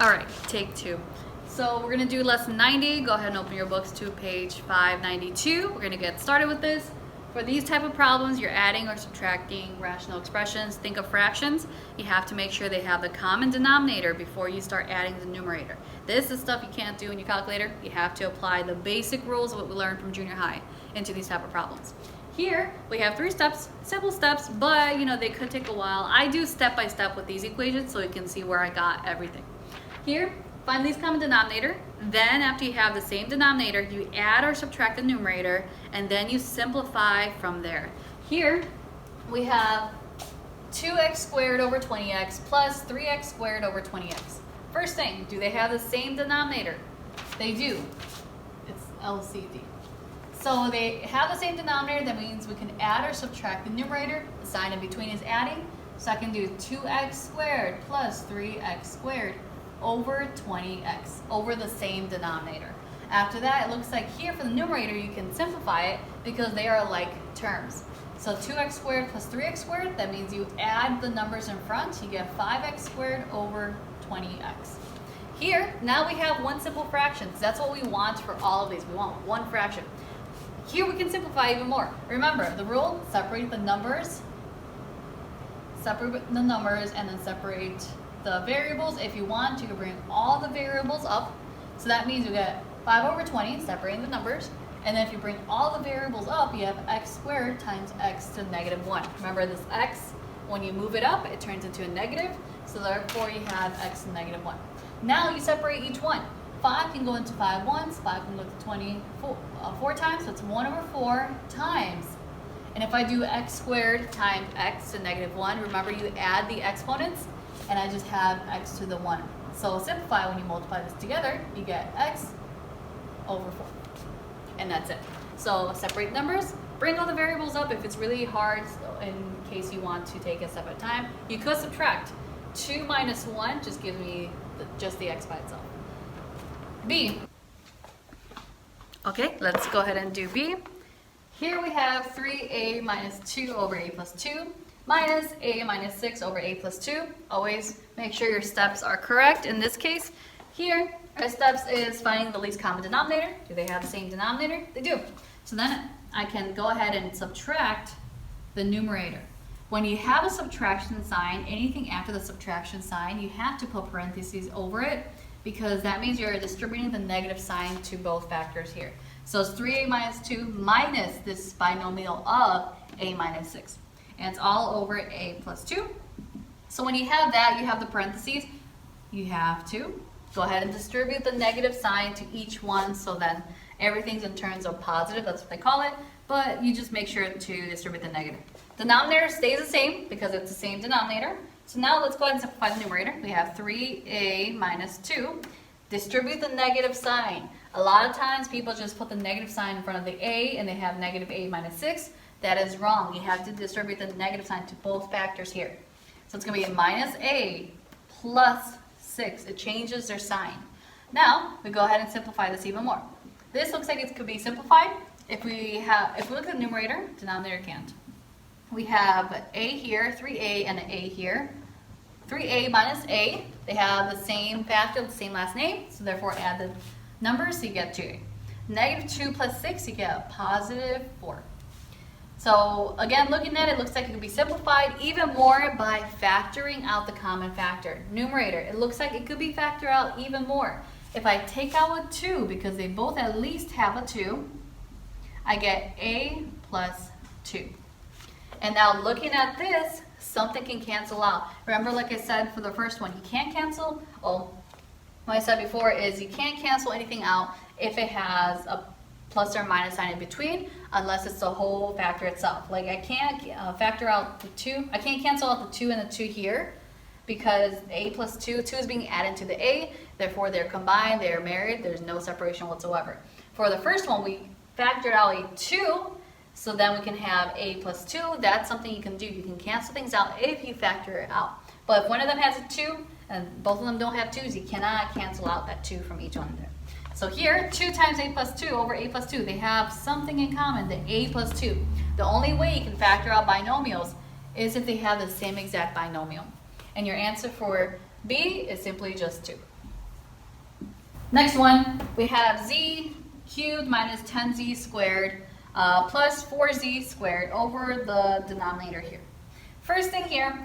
All right, take two. So we're gonna do lesson 90. Go ahead and open your books to page 592. We're gonna get started with this. For these type of problems, you're adding or subtracting rational expressions. Think of fractions. You have to make sure they have the common denominator before you start adding the numerator. This is stuff you can't do in your calculator. You have to apply the basic rules of what we learned from junior high into these type of problems. Here, we have 3 steps, simple steps, but they could take a while. I do step by step with these equations so you can see where I got everything. Here, find least common denominator. Then after you have the same denominator, you add or subtract the numerator, and then you simplify from there. Here, we have 2x squared over 20x plus 3x squared over 20x. First thing, do they have the same denominator? They do. It's LCD. So they have the same denominator. That means we can add or subtract the numerator. The sign in between is adding. So I can do 2x squared plus 3x squared over 20x over the same denominator. After that, it looks like here for the numerator you can simplify it because they are like terms. So 2x squared plus 3x squared, that means you add the numbers in front, you get 5x squared over 20x. Here, now we have one simple fraction. So that's what we want for all of these. We want one fraction. Here we can simplify even more. Remember, the rule, separate the numbers and then separate the variables. If you want, you can bring all the variables up. So that means you get 5 over 20, separating the numbers. And then if you bring all the variables up, you have x squared times x to negative 1. Remember this x, when you move it up, it turns into a negative. So therefore you have x to negative 1. Now you separate each one. 5 can go into 5 once, 5 can go to 20 4 times, so it's 1 over 4 times. And if I do x squared times x to negative 1, remember you add the exponents, and I just have x to the 1. So simplify, when you multiply this together, you get x over 4. And that's it. So separate numbers, bring all the variables up if it's really hard, so in case you want to take a step at a time. You could subtract. 2 minus 1 just gives me just the x by itself. B. Okay, let's go ahead and do B. Here we have 3a minus 2 over a plus 2 minus a minus 6 over a plus 2. Always make sure your steps are correct. In this case, here, our steps is finding the least common denominator. Do they have the same denominator? They do. So then I can go ahead and subtract the numerator. When you have a subtraction sign, anything after the subtraction sign, you have to put parentheses over it, because that means you're distributing the negative sign to both factors here. So it's 3a minus 2 minus this binomial of a minus 6. And it's all over a plus 2. So when you have that, you have the parentheses. You have to go ahead and distribute the negative sign to each one, so then everything's in terms of positive. That's what they call it. But you just make sure to distribute the negative. Denominator stays the same because it's the same denominator. So now let's go ahead and simplify the numerator. We have 3a minus 2. Distribute the negative sign. A lot of times people just put the negative sign in front of the a and they have negative a minus 6. That is wrong. You have to distribute the negative sign to both factors here. So it's going to be minus a plus 6. It changes their sign. Now we go ahead and simplify this even more. This looks like it could be simplified. If we look at the numerator, denominator can't. We have a here, 3a, and an a here. 3a minus a, they have the same factor, the same last name, so therefore add the numbers, so you get 2a. Negative 2 plus 6, you get positive 4. So again, looking at it, looks like it could be simplified even more by factoring out the common factor. Numerator, it looks like it could be factored out even more. If I take out a 2, because they both at least have a 2, I get a plus 2. And now looking at this, something can cancel out. Remember, like I said for the first one, you can't cancel, what I said before is you can't cancel anything out if it has a plus or minus sign in between, unless it's the whole factor itself. Like I can't factor out the 2, I can't cancel out the 2 and the 2 here, because a plus 2 is being added to the a, therefore they're combined, they're married, there's no separation whatsoever. For the first one, we factored out a 2, so then we can have a plus 2. That's something you can do. You can cancel things out if you factor it out. But if one of them has a 2 and both of them don't have 2's, you cannot cancel out that 2 from each one there. So here, 2 times a plus 2 over a plus 2, they have something in common, the a plus 2. The only way you can factor out binomials is if they have the same exact binomial. And your answer for B is simply just 2. Next one, we have z cubed minus 10z squared plus 4z squared over the denominator here. First thing here,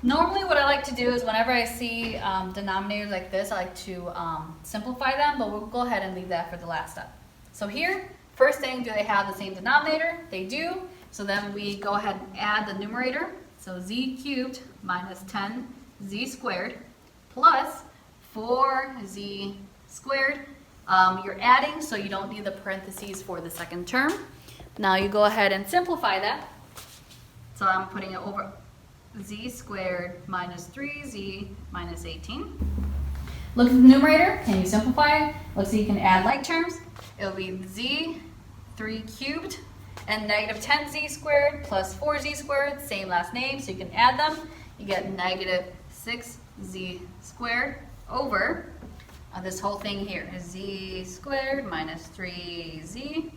normally what I like to do is whenever I see denominators like this, I like to simplify them, but we'll go ahead and leave that for the last step. So here, first thing, do they have the same denominator? They do. So then we go ahead and add the numerator. So z cubed minus 10z squared plus 4z squared. You're adding, so you don't need the parentheses for the second term. Now you go ahead and simplify that. So I'm putting it over z squared minus 3z minus 18. Look at the numerator. Can you simplify it? Looks like you can add like terms. It'll be z 3 cubed and negative 10z squared plus 4z squared, same last name, so you can add them. You get negative 6z squared over this whole thing here is z squared minus 3z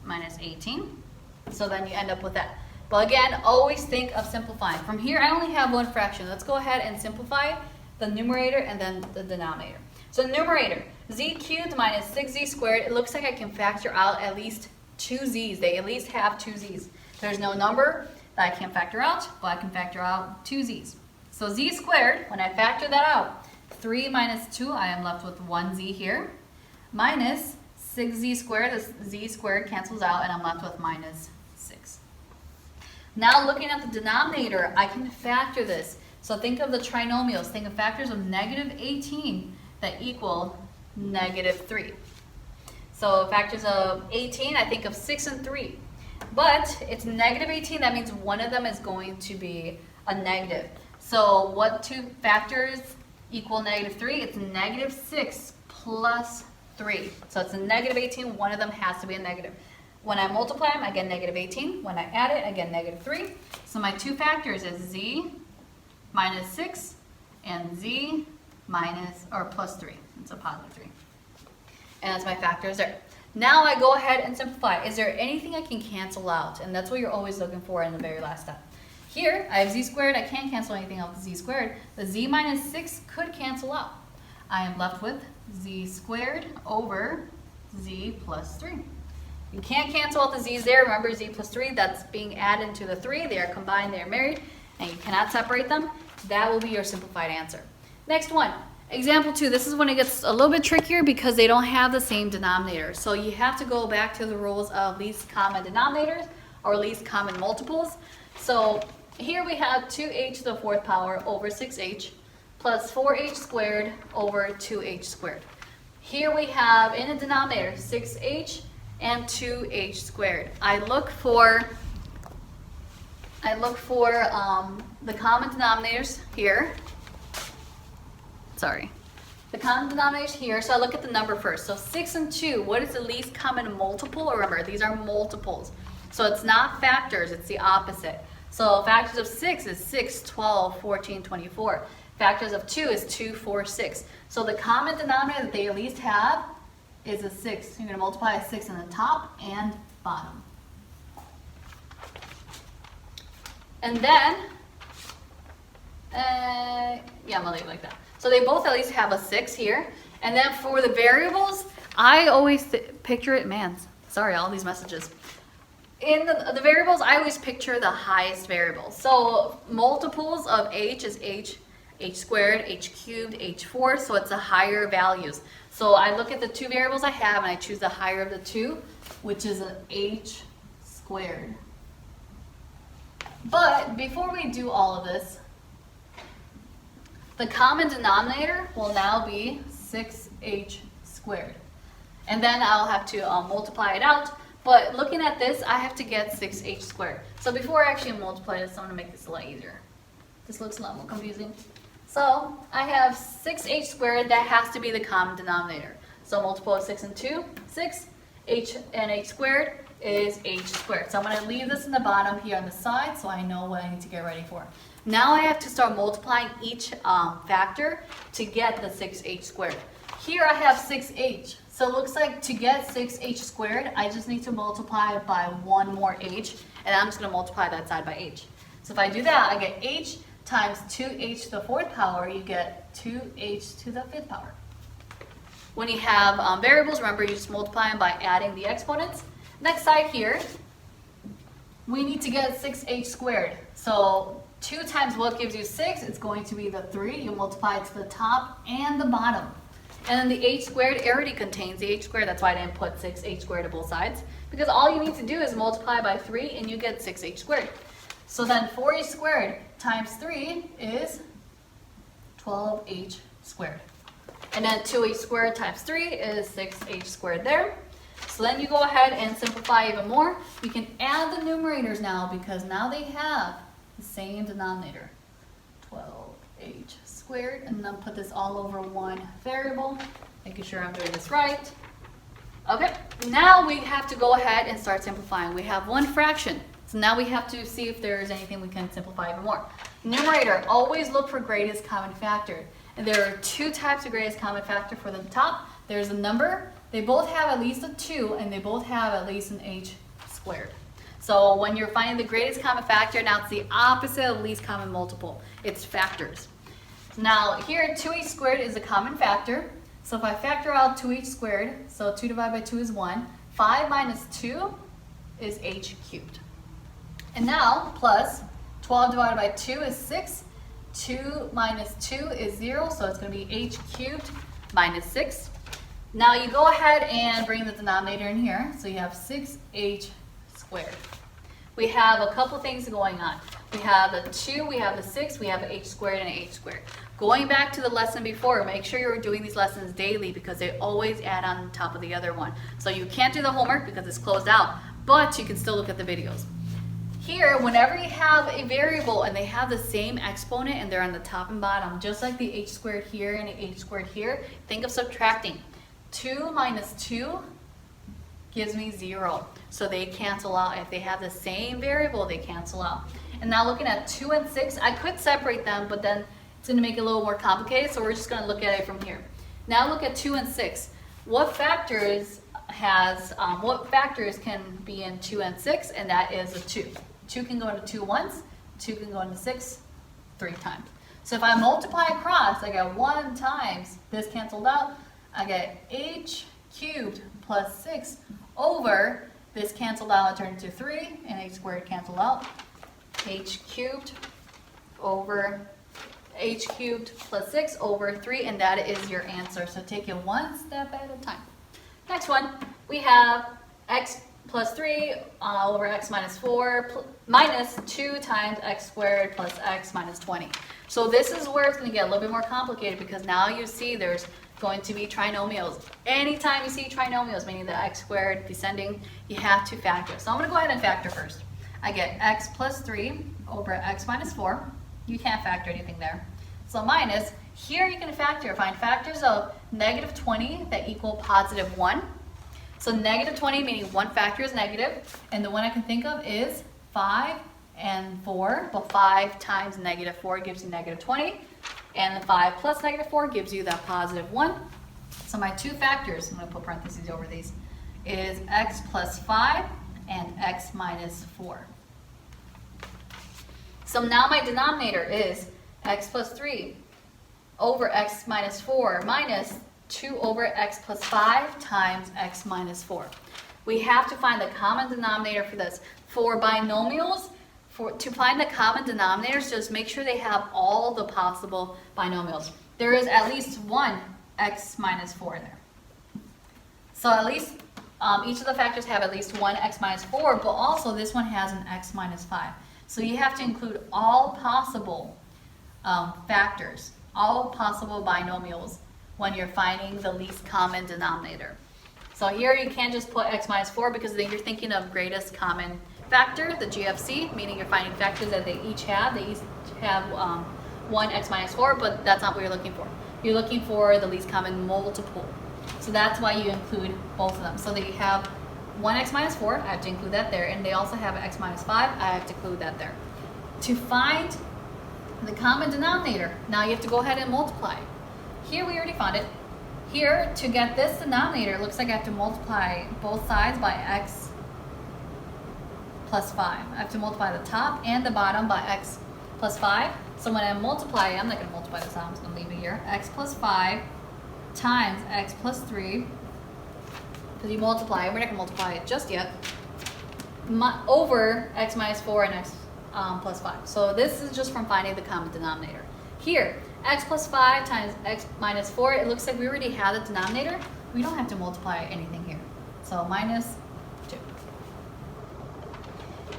minus 18. So then you end up with that. But again, always think of simplifying. From here, I only have one fraction. Let's go ahead and simplify the numerator and then the denominator. So numerator, z cubed minus 6z squared. It looks like I can factor out at least 2 z's. They at least have 2 z's. There's no number that I can't factor out, but I can factor out 2 z's. So z squared, when I factor that out, 3 minus 2, I am left with 1z here, minus 6z squared, the z squared cancels out, and I'm left with minus 6. Now looking at the denominator, I can factor this. So think of the trinomials. Think of factors of negative 18 that equal negative 3. So factors of 18, I think of 6 and 3. But it's negative 18, that means one of them is going to be a negative. So what two factors equal negative 3? It's negative 6 plus 3. So it's a negative 18, one of them has to be a negative. When I multiply them, I get negative 18. When I add it, I get negative 3. So my two factors is z minus 6 and z minus, or plus 3. It's a positive 3. And that's my factors there. Now I go ahead and simplify. Is there anything I can cancel out? And that's what you're always looking for in the very last step. Here, I have z squared. I can't cancel anything out with z squared. The z minus 6 could cancel out. I am left with z squared over z plus 3. You can't cancel out the z's there. Remember, z plus 3, that's being added to the 3. They are combined, they are married, and you cannot separate them. That will be your simplified answer. Next one, example 2. This is when it gets a little bit trickier because they don't have the same denominator. So you have to go back to the rules of least common denominators or least common multiples. So here we have 2h to the 4th power over 6h plus 4h squared over 2h squared. Here we have in the denominator 6h and 2h squared. I look for the common denominators here. Sorry. The common denominators here, so I look at the number first. So 6 and 2, what is the least common multiple? Remember, these are multiples. So it's not factors, it's the opposite. So factors of 6 is 6, 12, 14, 24. Factors of 2 is 2, 4, 6. So the common denominator that they at least have is a 6. You're going to multiply a 6 on the top and bottom. And then, yeah, I'm going to leave it like that. So they both at least have a 6 here. And then for the variables, I always picture it, man, sorry, all these messages. In the variables, I always picture the highest variable. So multiples of h is h squared, h cubed, h4, so it's the higher values. So I look at the two variables I have and I choose the higher of the two, which is an h squared. But before we do all of this, the common denominator will now be 6h squared. And then I'll have to multiply it out. But looking at this, I have to get 6h squared. So before I actually multiply this, I'm going to make this a lot easier. This looks a lot more confusing. So I have 6h squared. That has to be the common denominator. So multiple of 6 and 2, 6. H and h squared is h squared. So I'm going to leave this in the bottom here on the side so I know what I need to get ready for. Now I have to start multiplying each factor to get the 6h squared. Here I have 6h. So it looks like to get 6h squared, I just need to multiply it by one more h, and I'm just going to multiply that side by h. So if I do that, I get h times 2h to the 4th power, you get 2h to the 5th power. When you have variables, remember you just multiply them by adding the exponents. Next side here, we need to get 6h squared. So 2 times what gives you 6? It's going to be the 3. You multiply it to the top and the bottom. And then the h squared already contains the h squared. That's why I didn't put 6h squared to both sides. Because all you need to do is multiply by 3 and you get 6h squared. So then 4h squared times 3 is 12h squared. And then 2h squared times 3 is 6h squared there. So then you go ahead and simplify even more. You can add the numerators now because now they have the same denominator, 12h squared. And then put this all over one variable, making sure I'm doing this right. Okay, now we have to go ahead and start simplifying. We have one fraction. So now we have to see if there's anything we can simplify even more. Numerator, always look for greatest common factor. And there are 2 types of greatest common factor for the top. There's a number. They both have at least a 2, and they both have at least an h squared. So when you're finding the greatest common factor, now it's the opposite of least common multiple. It's factors. Now here, 2h squared is a common factor. So if I factor out 2h squared, so 2 divided by 2 is 1. 5 minus 2 is h cubed. And now, plus 12 divided by 2 is 6. 2 minus 2 is 0, so it's going to be h cubed minus 6. Now you go ahead and bring the denominator in here, so you have 6h squared. We have a couple things going on. We have a 2, we have a 6, we have an h squared and an h squared. Going back to the lesson before, make sure you're doing these lessons daily because they always add on top of the other one. So you can't do the homework because it's closed out, but you can still look at the videos. Here, whenever you have a variable and they have the same exponent and they're on the top and bottom, just like the h squared here and the h squared here, think of subtracting. 2 minus 2 gives me 0. So they cancel out. If they have the same variable, they cancel out. And now looking at 2 and 6, I could separate them, but then it's going to make it a little more complicated, so we're just going to look at it from here. Now look at 2 and 6. What factors can be in 2 and 6? And that is a 2. 2 can go into 2 once, 2 can go into 6 3 times. So if I multiply across, I get 1 times this canceled out. I get h cubed plus 6 over this canceled out and turned into 3, and h squared canceled out. H cubed over h cubed plus 6 over 3, and that is your answer. So take it one step at a time. Next one, we have x plus 3 over x minus 4 minus 2 times x squared plus x minus 20. So this is where it's going to get a little bit more complicated because now you see there's going to be trinomials. Anytime you see trinomials, meaning the x squared descending, you have to factor. So I'm going to go ahead and factor first. I get x plus 3 over x minus 4. You can't factor anything there. So minus, here you can find factors of negative 20 that equal positive 1. So negative 20 meaning one factor is negative, and the one I can think of is 5 and 4. Well, 5 times negative 4 gives you negative 20, and the 5 plus negative 4 gives you that positive 1. So my two factors, I'm going to put parentheses over these, is x plus 5 and x minus 4. So now my denominator is x plus 3 over x minus 4 minus 2 over x plus 5 times x minus 4. We have to find the common denominator for this. For binomials, to find the common denominators, just make sure they have all the possible binomials. There is at least one x minus 4 there. So at least each of the factors have at least one x minus 4, but also this one has an x minus 5. So you have to include all possible factors, all possible binomials when you're finding the least common denominator. So here you can't just put x minus 4 because then you're thinking of greatest common factor, the GFC, meaning you're finding factors that they each have. They each have one x minus 4, but that's not what you're looking for. You're looking for the least common multiple. So that's why you include both of them. So they have one x minus 4, I have to include that there, and they also have an x minus 5, I have to include that there. To find the common denominator, now you have to go ahead and multiply. Here we already found it. Here, to get this denominator, it looks like I have to multiply both sides by x plus 5. I have to multiply the top and the bottom by x plus 5. So when I multiply, I'm not going to multiply this out, I'm just going to leave it here. X plus 5 times x plus 3, because you multiply, we're not going to multiply it just yet, over x minus 4 and x plus 5. So this is just from finding the common denominator. Here, x plus 5 times x minus 4, it looks like we already have the denominator. We don't have to multiply anything here. So minus 2.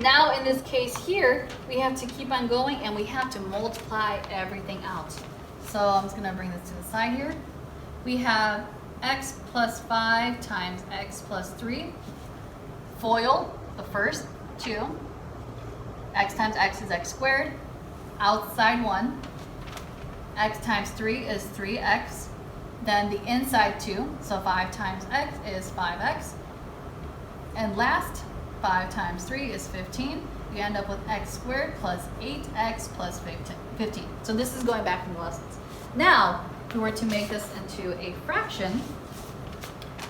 Now in this case here, we have to keep on going and we have to multiply everything out. So I'm just going to bring this to the side here. We have x plus 5 times x plus 3. FOIL, the first 2. X times x is x squared. Outside 1. X times 3 is 3x. Then the inside 2, so 5 times x is 5x. And last, 5 times 3 is 15. We end up with x squared plus 8x plus 15. So this is going back in the lessons. Now, if we were to make this into a fraction,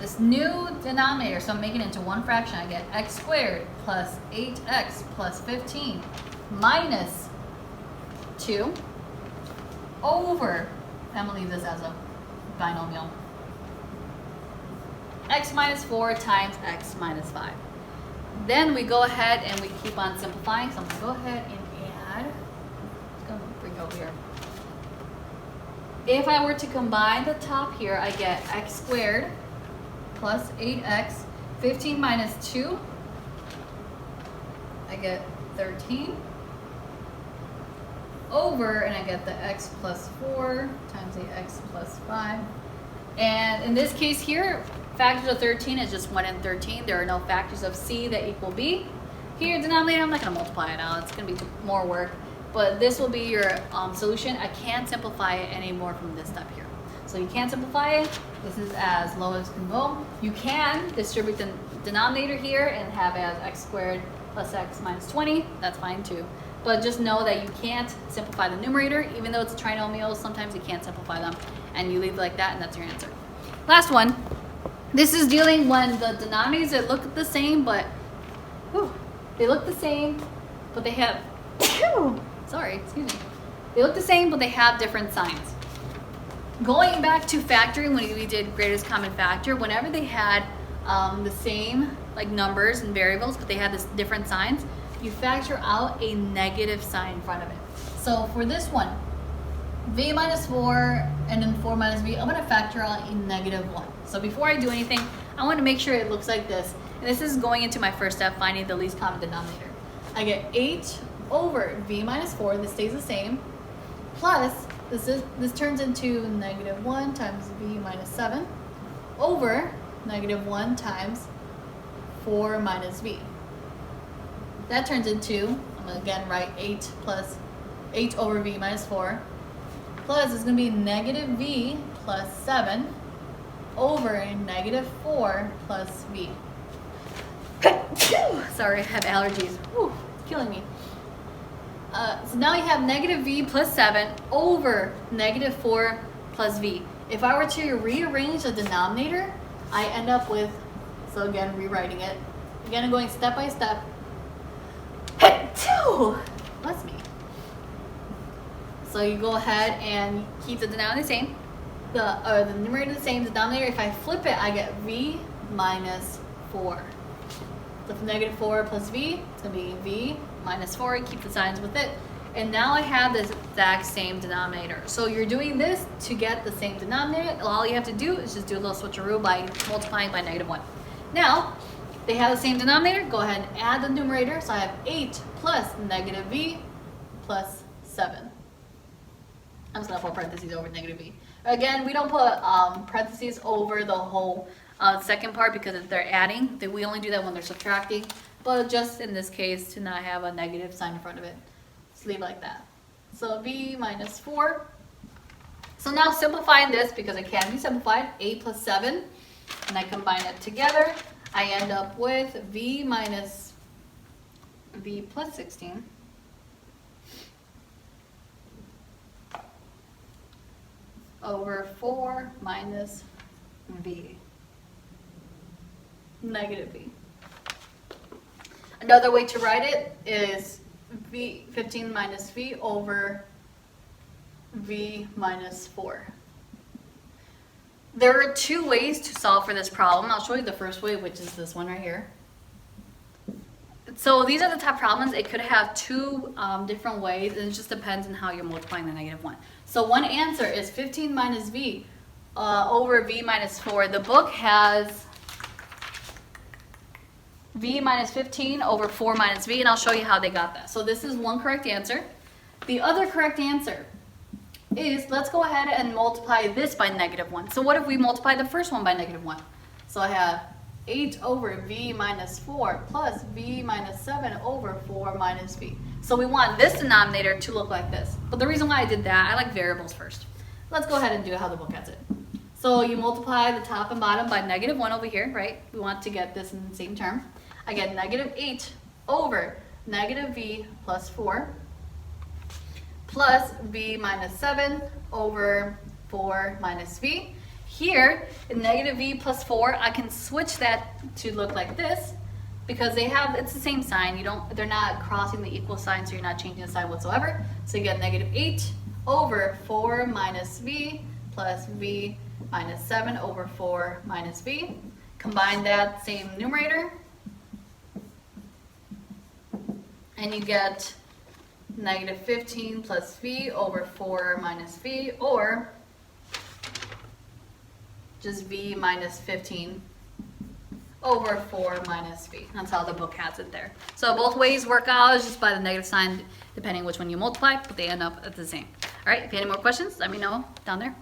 this new denominator, so I'm making it into one fraction, I get x squared plus 8x plus 15 minus 2 over, I'm going to leave this as a binomial, x minus 4 times x minus 5. Then we go ahead and we keep on simplifying. So I'm going to go ahead and add, I'm going to bring over here. If I were to combine the top here, I get x squared plus 8x, 15 minus 2, I get 13, over, and I get the x plus 4 times the x plus 5. And in this case here, factors of 13 is just 1 and 13. There are no factors of c that equal b. Here, denominator, I'm not going to multiply it out. It's going to be more work. But this will be your solution. I can't simplify it anymore from this step here. So you can't simplify it. This is as low as it can go. You can distribute the denominator here and have it as x squared plus x minus 20. That's fine too. But just know that you can't simplify the numerator. Even though it's a trinomial, sometimes you can't simplify them. And you leave it like that, and that's your answer. Last one. This is dealing when the denominators that look the same, but they look the same, but they have they look the same, but they have different signs. Going back to factoring, when we did greatest common factor, whenever they had the same like numbers and variables, but they had this different signs, you factor out a negative sign in front of it. So for this one, v minus 4 and then 4 minus v, I'm going to factor out a negative 1. So before I do anything, I want to make sure it looks like this. And this is going into my first step, finding the least common denominator. I get 8 over v minus 4, this stays the same, plus this turns into negative 1 times v minus 7 over negative 1 times 4 minus v. That turns into, I'm going to again write 8 over v minus 4, plus it's going to be negative v plus 7 over negative 4 plus v. Sorry, I have allergies. Whew, it's killing me. So now you have negative v plus 7 over negative 4 plus v. If I were to rearrange the denominator, I end up with, so again, rewriting it. Again, I'm going step by step. Bless me. So you go ahead and keep the denominator the same. The numerator the same, the denominator, if I flip it, I get v minus 4. So for negative 4 plus v, it's going to be v minus 4. Keep the signs with it. And now I have this exact same denominator. So you're doing this to get the same denominator. All you have to do is just do a little switcheroo by multiplying by negative 1. Now, they have the same denominator. Go ahead and add the numerator. So I have 8 plus negative v plus 7. I'm just going to put parentheses over negative v. Again, we don't put parentheses over the whole second part because they're adding. We only do that when they're subtracting. But just in this case, to not have a negative sign in front of it. Just leave it like that. So v minus 4. So now simplifying this, because it can be simplified, 8 plus 7. And I combine it together. I end up with v minus v plus 16. Over 4 minus v, negative v. Another way to write it is v 15 minus v over v minus 4. There are two ways to solve for this problem. I'll show you the first way, which is this one right here. So these are the top problems. It could have two different ways, and it just depends on how you're multiplying the negative one. So one answer is 15 minus v over v minus 4. The book has v minus 15 over 4 minus v, and I'll show you how they got that. So this is one correct answer. The other correct answer is, let's go ahead and multiply this by negative 1. So what if we multiply the first one by negative 1? So I have 8 over v minus 4 plus v minus 7 over 4 minus v. So we want this denominator to look like this. But the reason why I did that, I like variables first. Let's go ahead and do how the book has it. So you multiply the top and bottom by negative 1 over here, right? We want to get this in the same term. I get negative 8 over negative v plus 4 plus v minus 7 over 4 minus v. Here, in negative v plus 4, I can switch that to look like this because it's the same sign. They're not crossing the equal sign, so you're not changing the sign whatsoever. So you get negative 8 over 4 minus v plus v minus 7 over 4 minus v. Combine that same numerator, and you get negative 15 plus v over 4 minus v, or just v minus 15 over 4 minus v. That's how the book has it there. So both ways work out, it's just by the negative sign, depending which one you multiply, but they end up at the same. All right, if you have any more questions, let me know down there.